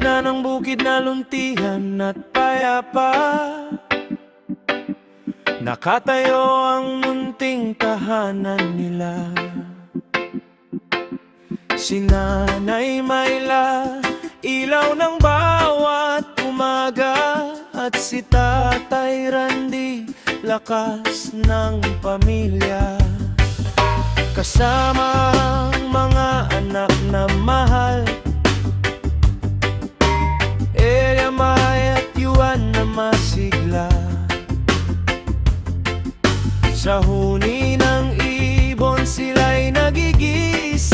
gitna ng bukid na luntihan at payapa, nakatayo ang munting tahanan nila. Si Nanay Mayla, ilaw ng bawat umaga, at si Tatay Randy, lakas ng pamilya. Kasama ang mga anak na mahal, Elia, May at Yuan na masigla. Sa huni ng ibon sila'y nagigising,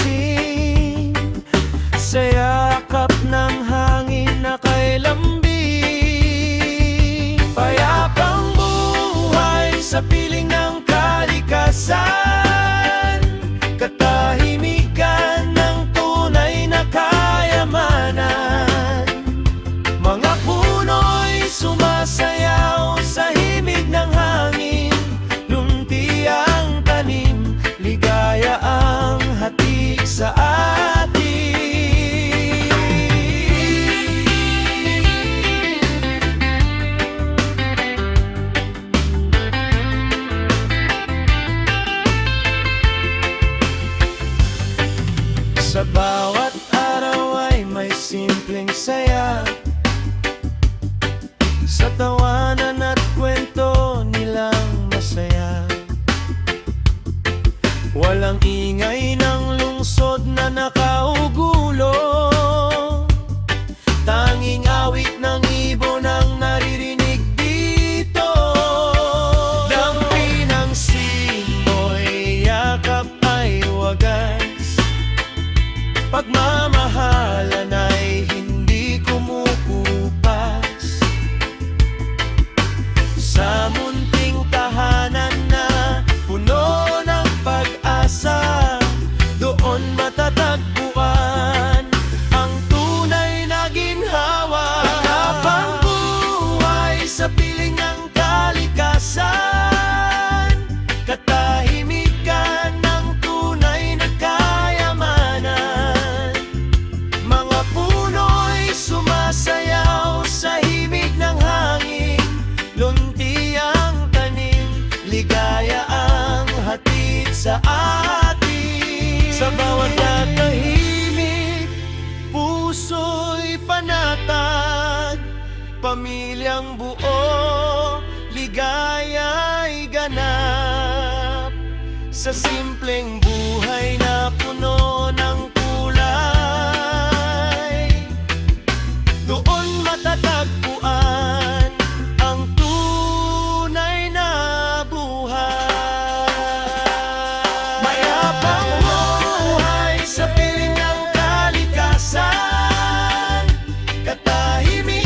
sa yakap ng hangin na kay lambing. Payapang buhay sa piling ng kalikasan, katahimikan ng tunay na kayamanan. Mga puno'y sumasayaw sa himig ng hangin, lunti ang tanim, ligaya ang hati sa atin. Sa bawat araw ay may simpleng saya, sa tawanan at kwento nilang masaya. Walang ingay ng lungsod na nakaugulo, tanging awit ng ibon ang naririnig dito. Dampi ng simoy, yakap ay wagas, pagmamahalan ay hindi kumukupas. Sa munting tahanan na puno ng pag-asa, doon matatagpuan ang tunay na ginhawa. Habang buhay sa piling ng kalikasan, katahimikan ng tunay na kayamanan. Mga puno'y sumasayaw sa himig ng hangin, lunti ang tanim, ligaya ang hatid sa atin. Sa bawat tahimik, puso'y panatag, pamilyang buo, ligaya'y ganap. Sa simpleng buhay na puno ng kulay, doon matatagpuan ang tunay na buhay. Mayapang buhay sa piling ng kalikasan, katahimikan